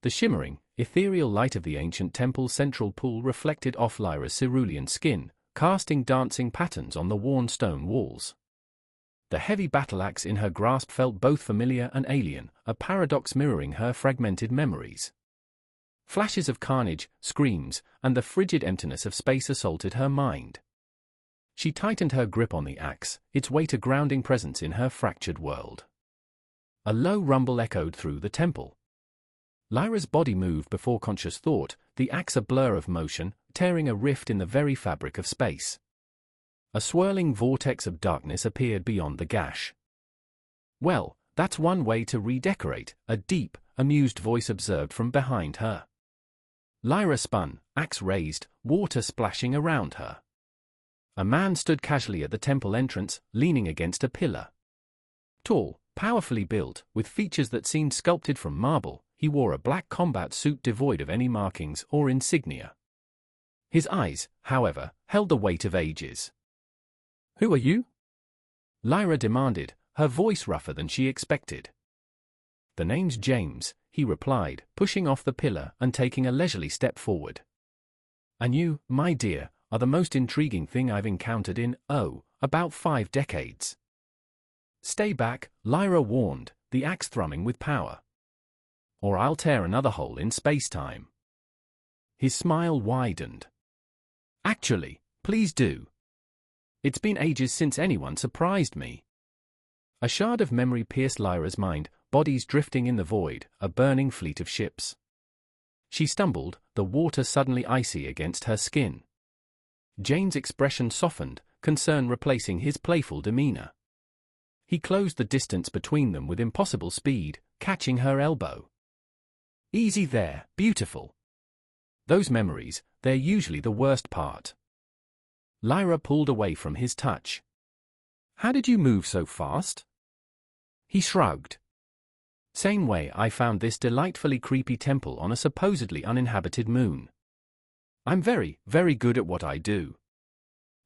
The shimmering, ethereal light of the ancient temple's central pool reflected off Lyra's cerulean skin, casting dancing patterns on the worn stone walls. The heavy battle axe in her grasp felt both familiar and alien, a paradox mirroring her fragmented memories. Flashes of carnage, screams, and the frigid emptiness of space assaulted her mind. She tightened her grip on the axe, its weight a grounding presence in her fractured world. A low rumble echoed through the temple. Lyra's body moved before conscious thought, the axe a blur of motion, tearing a rift in the very fabric of space. A swirling vortex of darkness appeared beyond the gash. "Well, that's one way to redecorate," a deep, amused voice observed from behind her. Lyra spun, axe raised, water splashing around her. A man stood casually at the temple entrance, leaning against a pillar. Tall, powerfully built, with features that seemed sculpted from marble, he wore a black combat suit devoid of any markings or insignia. His eyes, however, held the weight of ages. "Who are you?" Lyra demanded, her voice rougher than she expected. "The name's James," he replied, pushing off the pillar and taking a leisurely step forward. "And you, my dear, are the most intriguing thing I've encountered in, about 5 decades. Stay back," Lyra warned, the axe thrumming with power. "Or I'll tear another hole in space-time." His smile widened. "Actually, please do. It's been ages since anyone surprised me." A shard of memory pierced Lyra's mind, bodies drifting in the void, a burning fleet of ships. She stumbled, the water suddenly icy against her skin. Jane's expression softened, concern replacing his playful demeanor. He closed the distance between them with impossible speed, catching her elbow. "Easy there, beautiful. Those memories, they're usually the worst part." Lyra pulled away from his touch. "How did you move so fast?" He shrugged. "Same way I found this delightfully creepy temple on a supposedly uninhabited moon. I'm very, very good at what I do."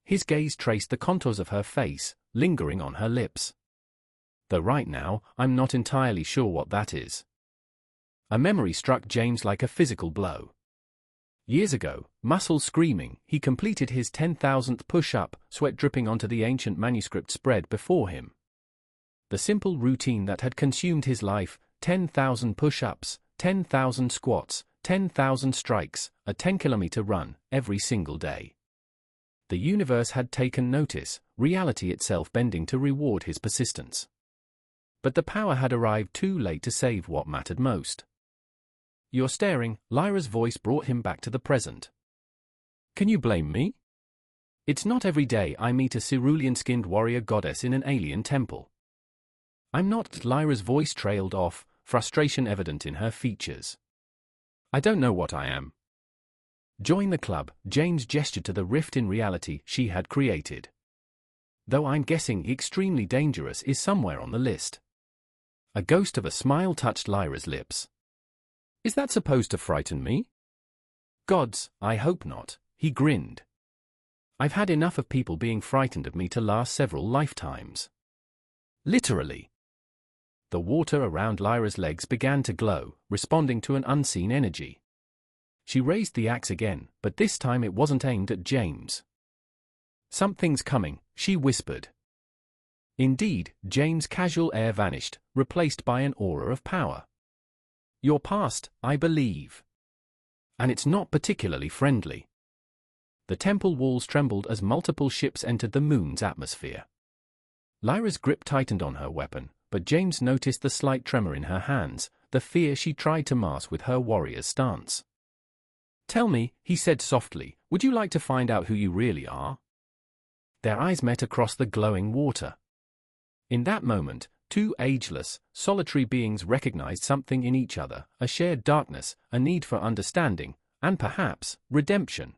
His gaze traced the contours of her face, lingering on her lips. "Though right now, I'm not entirely sure what that is." A memory struck James like a physical blow. Years ago, muscles screaming, he completed his 10,000th push-up, sweat dripping onto the ancient manuscript spread before him. The simple routine that had consumed his life, 10,000 push-ups, 10,000 squats, 10,000 strikes, a 10-kilometer run, every single day. The universe had taken notice, reality itself bending to reward his persistence. But the power had arrived too late to save what mattered most. "You're staring," Lyra's voice brought him back to the present. "Can you blame me? It's not every day I meet a cerulean-skinned warrior goddess in an alien temple." "I'm not," Lyra's voice trailed off, frustration evident in her features. "I don't know what I am." "Join the club," James gestured to the rift in reality she had created. "Though I'm guessing extremely dangerous is somewhere on the list." A ghost of a smile touched Lyra's lips. "Is that supposed to frighten me?" "Gods, I hope not," he grinned. "I've had enough of people being frightened of me to last several lifetimes." Literally. The water around Lyra's legs began to glow, responding to an unseen energy. She raised the axe again, but this time it wasn't aimed at James. "Something's coming," she whispered. Indeed, James' casual air vanished, replaced by an aura of power. "Your past, I believe. And it's not particularly friendly." The temple walls trembled as multiple ships entered the moon's atmosphere. Lyra's grip tightened on her weapon, but James noticed the slight tremor in her hands, the fear she tried to mask with her warrior's stance. "Tell me," he said softly, "would you like to find out who you really are?" Their eyes met across the glowing water. In that moment, two ageless, solitary beings recognized something in each other, a shared darkness, a need for understanding, and perhaps, redemption.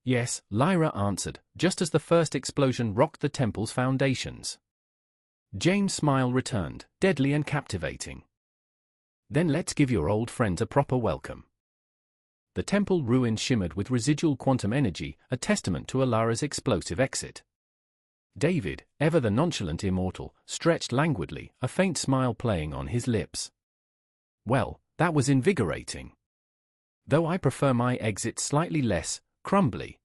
"Yes," Lyra answered, just as the first explosion rocked the temple's foundations. James' smile returned, deadly and captivating. "Then let's give your old friends a proper welcome." The temple ruin shimmered with residual quantum energy, a testament to Alara's explosive exit. David, ever the nonchalant immortal, stretched languidly, a faint smile playing on his lips. "Well, That was invigorating. Though I prefer my exits slightly less crumbly.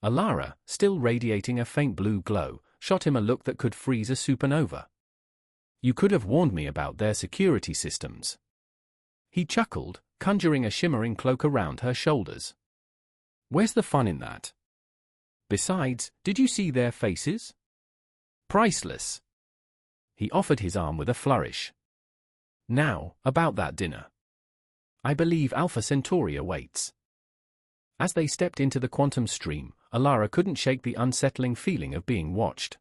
Alara, still radiating a faint blue glow, shot him a look that could freeze a supernova. You could have warned me about their security systems. He chuckled, conjuring a shimmering cloak around her shoulders. Where's the fun in that? Besides, did you see their faces? Priceless. He offered his arm with a flourish. Now, about that dinner. I believe Alpha Centauri awaits. As they stepped into the quantum stream, Alara couldn't shake the unsettling feeling of being watched.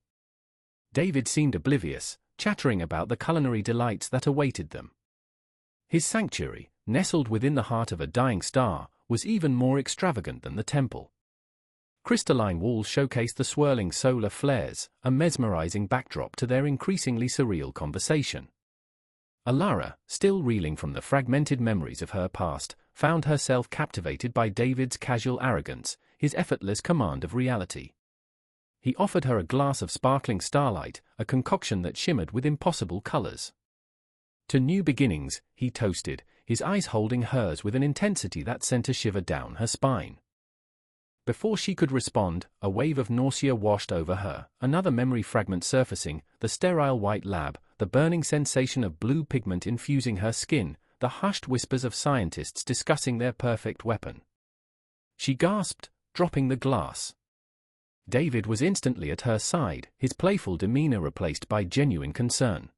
David seemed oblivious, chattering about the culinary delights that awaited them. His sanctuary, nestled within the heart of a dying star, was even more extravagant than the temple. Crystalline walls showcased the swirling solar flares, a mesmerizing backdrop to their increasingly surreal conversation. Alara, still reeling from the fragmented memories of her past, found herself captivated by David's casual arrogance, his effortless command of reality. He offered her a glass of sparkling starlight, a concoction that shimmered with impossible colors. To new beginnings, he toasted, his eyes holding hers with an intensity that sent a shiver down her spine. Before she could respond, a wave of nausea washed over her, another memory fragment surfacing, the sterile white lab, the burning sensation of blue pigment infusing her skin, the hushed whispers of scientists discussing their perfect weapon. She gasped, dropping the glass. David was instantly at her side, his playful demeanor replaced by genuine concern.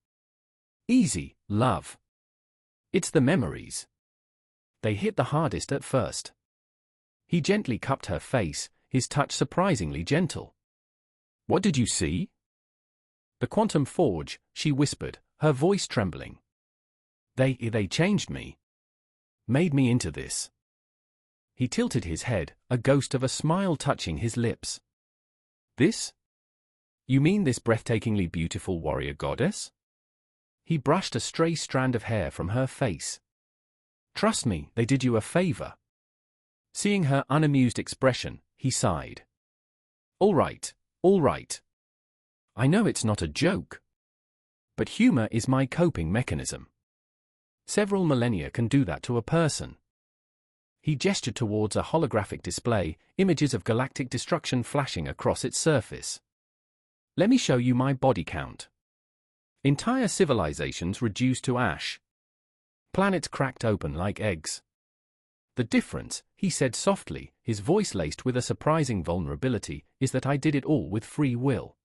Easy, love. It's the memories. They hit the hardest at first. He gently cupped her face, his touch surprisingly gentle. What did you see? The quantum forge, she whispered, her voice trembling. They changed me. Made me into this. He tilted his head, a ghost of a smile touching his lips. This? You mean this breathtakingly beautiful warrior goddess? He brushed a stray strand of hair from her face. Trust me, they did you a favor. Seeing her unamused expression, he sighed. All right. I know it's not a joke. But humor is my coping mechanism. Several millennia can do that to a person. He gestured towards a holographic display, images of galactic destruction flashing across its surface. Let me show you my body count. Entire civilizations reduced to ash. Planets cracked open like eggs. The difference, he said softly, his voice laced with a surprising vulnerability, is that I did it all with free will.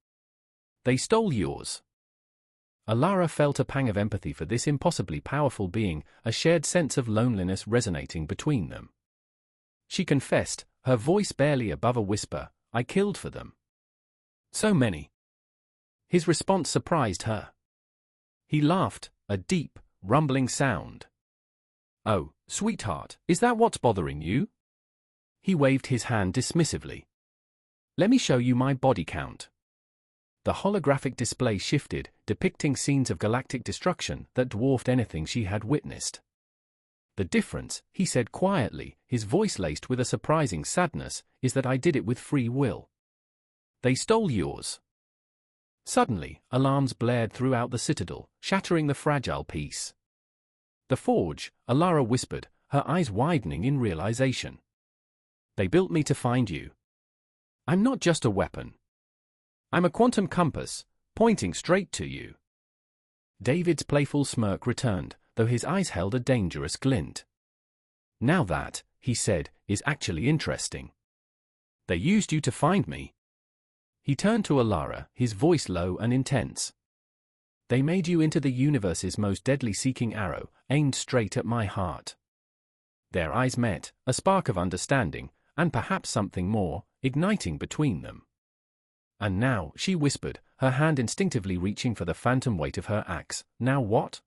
They stole yours. Alara felt a pang of empathy for this impossibly powerful being, a shared sense of loneliness resonating between them. She confessed, her voice barely above a whisper, I killed for them. So many. His response surprised her. He laughed, a deep, rumbling sound. Oh, sweetheart, is that what's bothering you? He waved his hand dismissively. Let me show you my body count. The holographic display shifted, depicting scenes of galactic destruction that dwarfed anything she had witnessed. The difference, he said quietly, his voice laced with a surprising sadness, is that I did it with free will. They stole yours. Suddenly, alarms blared throughout the citadel, shattering the fragile peace. The forge, Alara whispered, her eyes widening in realization. They built me to find you. I'm not just a weapon. I'm a quantum compass, pointing straight to you. David's playful smirk returned, though his eyes held a dangerous glint. Now that, he said, is actually interesting. They used you to find me. He turned to Alara, his voice low and intense. They made you into the universe's most deadly seeking arrow, aimed straight at my heart. Their eyes met, a spark of understanding, and perhaps something more, igniting between them. And now, she whispered, her hand instinctively reaching for the phantom weight of her axe, now what?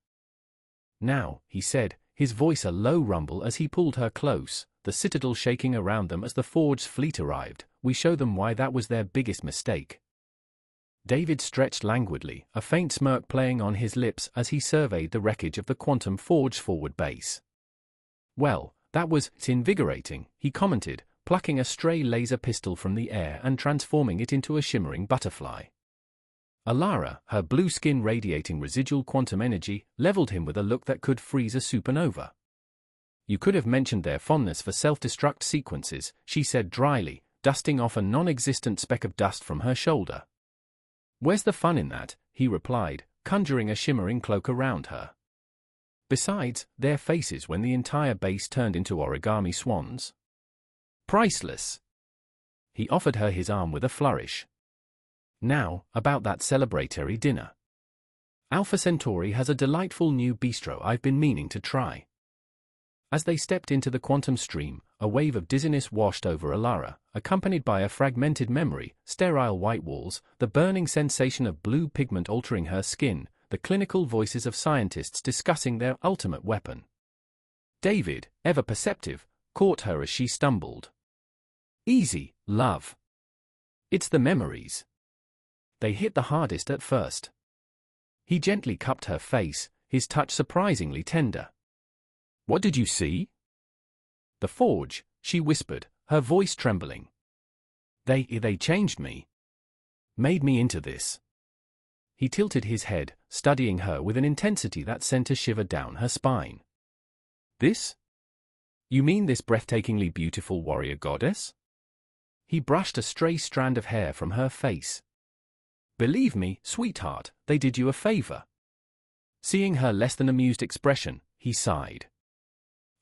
Now, he said, his voice a low rumble as he pulled her close, the citadel shaking around them as the forge's fleet arrived, we show them why that was their biggest mistake. David stretched languidly, a faint smirk playing on his lips as he surveyed the wreckage of the quantum forge's forward base. Well, that was invigorating, he commented, plucking a stray laser pistol from the air and transforming it into a shimmering butterfly. Alara, her blue skin radiating residual quantum energy, leveled him with a look that could freeze a supernova. You could have mentioned their fondness for self-destruct sequences, she said dryly, dusting off a non-existent speck of dust from her shoulder. Where's the fun in that? He replied, conjuring a shimmering cloak around her. Besides, their faces when the entire base turned into origami swans. Priceless. He offered her his arm with a flourish. Now, about that celebratory dinner. Alpha Centauri has a delightful new bistro I've been meaning to try. As they stepped into the quantum stream, a wave of dizziness washed over Alara, accompanied by a fragmented memory, sterile white walls, the burning sensation of blue pigment altering her skin, the clinical voices of scientists discussing their ultimate weapon. David, ever perceptive, caught her as she stumbled. Easy, love. It's the memories. They hit the hardest at first. He gently cupped her face, his touch surprisingly tender. What did you see? The forge, she whispered, her voice trembling. They changed me. Made me into this. He tilted his head, studying her with an intensity that sent a shiver down her spine. This? You mean this breathtakingly beautiful warrior goddess? He brushed a stray strand of hair from her face. Believe me, sweetheart, they did you a favor. Seeing her less than amused expression, he sighed.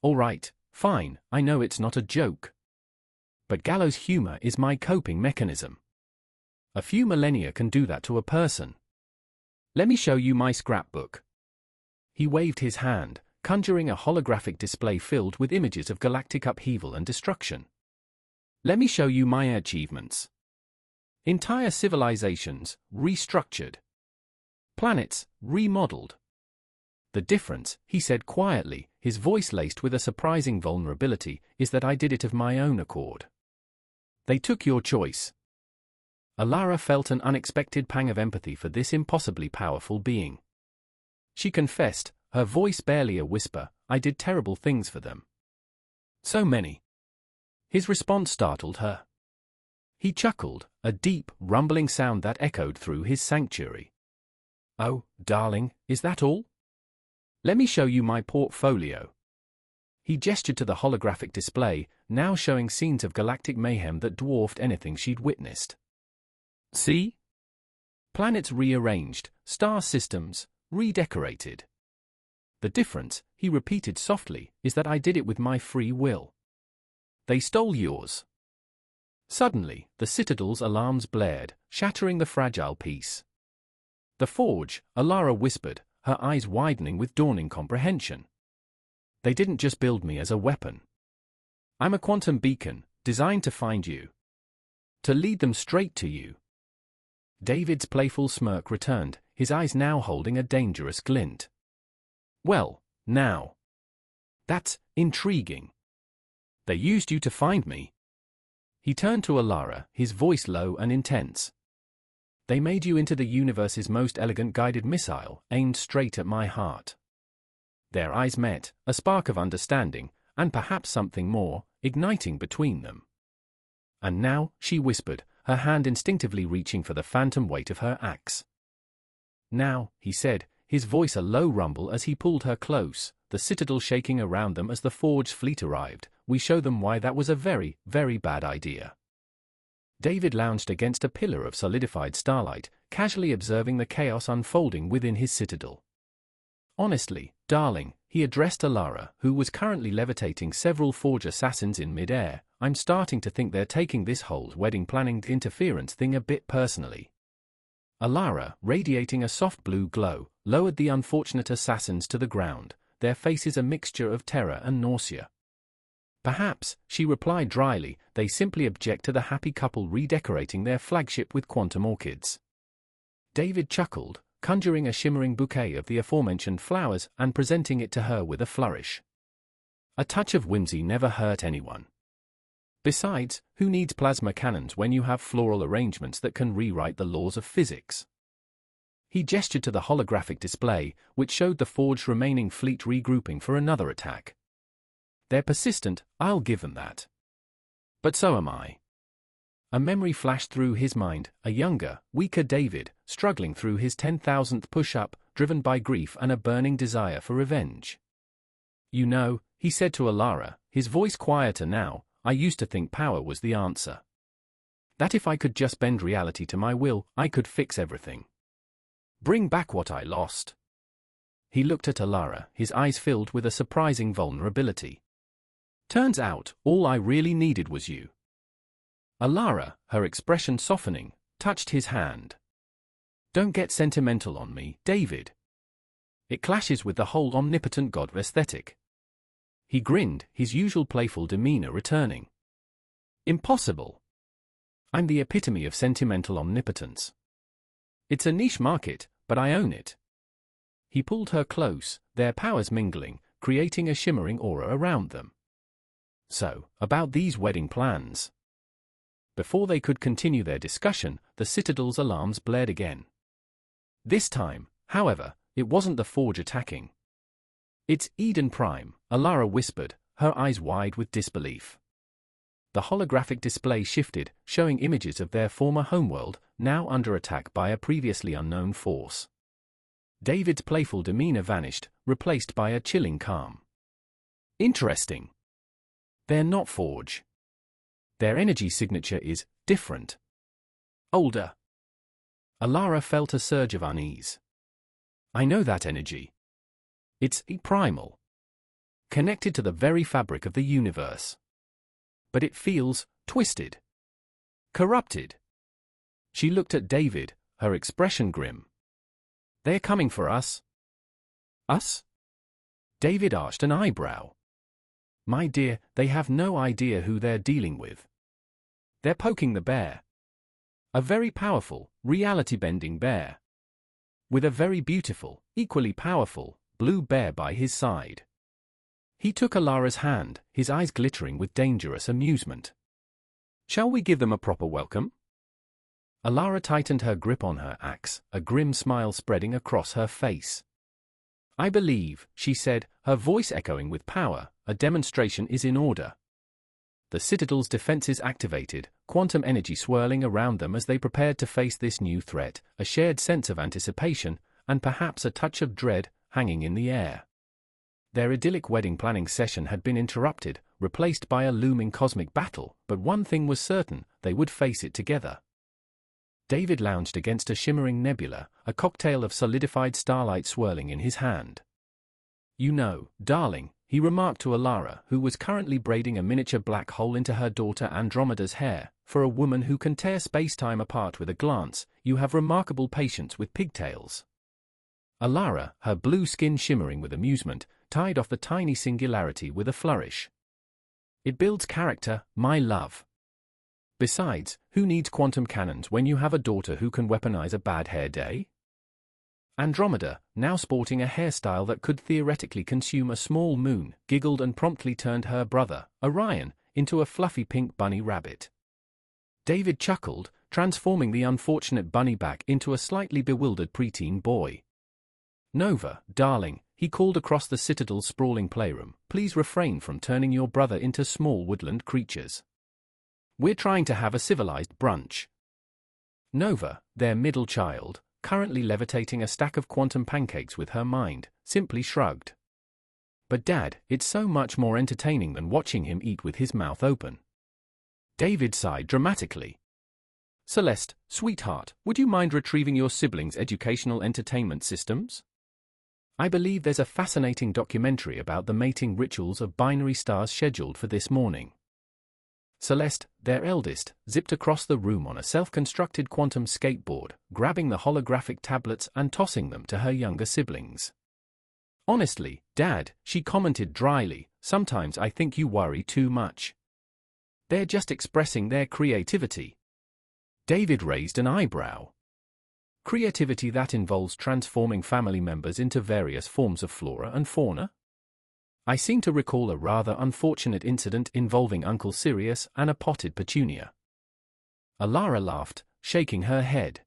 All right, fine, I know it's not a joke. But gallows humor is my coping mechanism. A few millennia can do that to a person. Let me show you my scrapbook. He waved his hand, conjuring a holographic display filled with images of galactic upheaval and destruction. Let me show you my achievements. Entire civilizations restructured. Planets remodeled. The difference, he said quietly, his voice laced with a surprising vulnerability, is that I did it of my own accord. They took your choice. Alara felt an unexpected pang of empathy for this impossibly powerful being. She confessed, her voice barely a whisper, I did terrible things for them. So many. His response startled her. He chuckled, a deep, rumbling sound that echoed through his sanctuary. Oh, darling, is that all? Let me show you my portfolio. He gestured to the holographic display, now showing scenes of galactic mayhem that dwarfed anything she'd witnessed. See? Planets rearranged, star systems redecorated. The difference, he repeated softly, is that I did it with my free will. They stole yours. Suddenly, the Citadel's alarms blared, shattering the fragile peace. The forge, Alara whispered, her eyes widening with dawning comprehension. They didn't just build me as a weapon. I'm a quantum beacon, designed to find you. To lead them straight to you. David's playful smirk returned, his eyes now holding a dangerous glint. Well, now. That's intriguing. They used you to find me. He turned to Alara, his voice low and intense. They made you into the universe's most elegant guided missile, aimed straight at my heart. Their eyes met, a spark of understanding, and perhaps something more, igniting between them. And now, she whispered, her hand instinctively reaching for the phantom weight of her axe. Now, he said, his voice a low rumble as he pulled her close, the citadel shaking around them as the forge fleet arrived, we show them why that was a very, very bad idea. David lounged against a pillar of solidified starlight, casually observing the chaos unfolding within his citadel. Honestly, darling, he addressed Alara, who was currently levitating several forge assassins in mid-air, I'm starting to think they're taking this whole wedding planning interference thing a bit personally. Alara, radiating a soft blue glow, lowered the unfortunate assassins to the ground, their faces a mixture of terror and nausea. Perhaps, she replied dryly, they simply object to the happy couple redecorating their flagship with quantum orchids. David chuckled, conjuring a shimmering bouquet of the aforementioned flowers and presenting it to her with a flourish. A touch of whimsy never hurt anyone. Besides, who needs plasma cannons when you have floral arrangements that can rewrite the laws of physics? He gestured to the holographic display, which showed the forge's remaining fleet regrouping for another attack. They're persistent, I'll give them that. But so am I. A memory flashed through his mind, a younger, weaker David, struggling through his 10,000th push-up, driven by grief and a burning desire for revenge. "You know," he said to Alara, his voice quieter now, "I used to think power was the answer. That if I could just bend reality to my will, I could fix everything. Bring back what I lost." He looked at Alara, his eyes filled with a surprising vulnerability. "Turns out, all I really needed was you." Alara, her expression softening, touched his hand. "Don't get sentimental on me, David. It clashes with the whole omnipotent God aesthetic." He grinned, his usual playful demeanor returning. "Impossible. I'm the epitome of sentimental omnipotence. It's a niche market, but I own it." He pulled her close, their powers mingling, creating a shimmering aura around them. "So, about these wedding plans." Before they could continue their discussion, the Citadel's alarms blared again. This time, however, it wasn't the Forge attacking. "It's Eden Prime," Alara whispered, her eyes wide with disbelief. The holographic display shifted, showing images of their former homeworld, now under attack by a previously unknown force. David's playful demeanor vanished, replaced by a chilling calm. "Interesting. They're not Forge. Their energy signature is different. Older." Alara felt a surge of unease. "I know that energy. It's primal. Connected to the very fabric of the universe. But it feels twisted. Corrupted." She looked at David, her expression grim. "They're coming for us." "Us?" David arched an eyebrow. "My dear, they have no idea who they're dealing with. They're poking the bear. A very powerful, reality-bending bear. With a very beautiful, equally powerful, blue bear by his side." He took Alara's hand, his eyes glittering with dangerous amusement. "Shall we give them a proper welcome?" Alara tightened her grip on her axe, a grim smile spreading across her face. "I believe," she said, her voice echoing with power, "a demonstration is in order." The Citadel's defenses activated, quantum energy swirling around them as they prepared to face this new threat, a shared sense of anticipation, and perhaps a touch of dread, hanging in the air. Their idyllic wedding planning session had been interrupted, replaced by a looming cosmic battle, but one thing was certain, they would face it together. David lounged against a shimmering nebula, a cocktail of solidified starlight swirling in his hand. "You know, darling," he remarked to Alara, who was currently braiding a miniature black hole into her daughter Andromeda's hair, "for a woman who can tear space-time apart with a glance, you have remarkable patience with pigtails." Alara, her blue skin shimmering with amusement, tied off the tiny singularity with a flourish. "It builds character, my love. Besides, who needs quantum cannons when you have a daughter who can weaponize a bad hair day?" Andromeda, now sporting a hairstyle that could theoretically consume a small moon, giggled and promptly turned her brother, Orion, into a fluffy pink bunny rabbit. David chuckled, transforming the unfortunate bunny back into a slightly bewildered preteen boy. "Nova, darling," he called across the Citadel's sprawling playroom, "please refrain from turning your brother into small woodland creatures. We're trying to have a civilized brunch." Nova, their middle child, currently levitating a stack of quantum pancakes with her mind, simply shrugged. "But Dad, it's so much more entertaining than watching him eat with his mouth open." David sighed dramatically. "Celeste, sweetheart, would you mind retrieving your siblings' educational entertainment systems? I believe there's a fascinating documentary about the mating rituals of binary stars scheduled for this morning." Celeste, their eldest, zipped across the room on a self-constructed quantum skateboard, grabbing the holographic tablets and tossing them to her younger siblings. "Honestly, Dad," she commented dryly, "sometimes I think you worry too much. They're just expressing their creativity." David raised an eyebrow. "Creativity that involves transforming family members into various forms of flora and fauna? I seem to recall a rather unfortunate incident involving Uncle Sirius and a potted petunia." Alara laughed, shaking her head.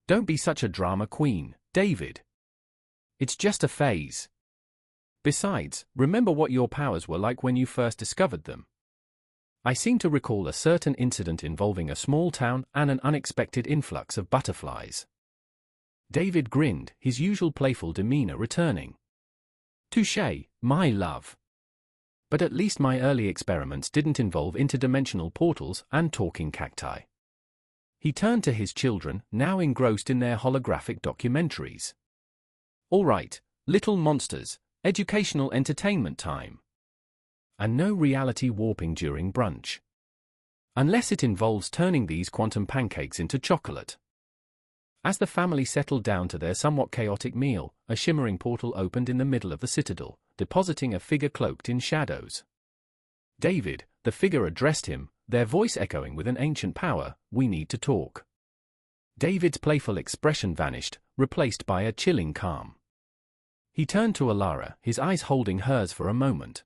"Don't be such a drama queen, David. It's just a phase. Besides, remember what your powers were like when you first discovered them. I seem to recall a certain incident involving a small town and an unexpected influx of butterflies. David grinned, his usual playful demeanor returning. Touché, my love. But at least my early experiments didn't involve interdimensional portals and talking cacti. He turned to his children, now engrossed in their holographic documentaries. All right, little monsters, educational entertainment time. And no reality warping during brunch. Unless it involves turning these quantum pancakes into chocolate. As the family settled down to their somewhat chaotic meal, a shimmering portal opened in the middle of the citadel, depositing a figure cloaked in shadows. David, the figure addressed him, their voice echoing with an ancient power, "We need to talk." David's playful expression vanished, replaced by a chilling calm. He turned to Alara, his eyes holding hers for a moment.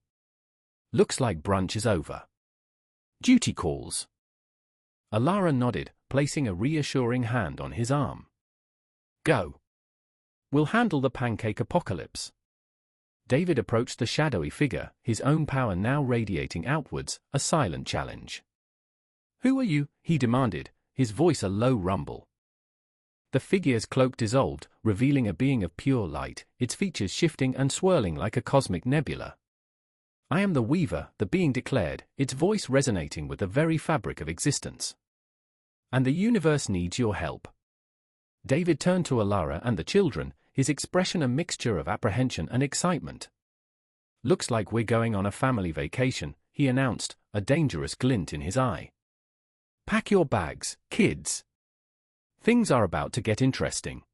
"Looks like brunch is over. Duty calls." Alara nodded, placing a reassuring hand on his arm. "Go. We'll handle the pancake apocalypse." David approached the shadowy figure, his own power now radiating outwards, a silent challenge. "Who are you?" he demanded, his voice a low rumble. The figure's cloak dissolved, revealing a being of pure light, its features shifting and swirling like a cosmic nebula. "I am the Weaver," the being declared, its voice resonating with the very fabric of existence. "And the universe needs your help." David turned to Alara and the children, his expression a mixture of apprehension and excitement. "Looks like we're going on a family vacation," he announced, a dangerous glint in his eye. "Pack your bags, kids. Things are about to get interesting."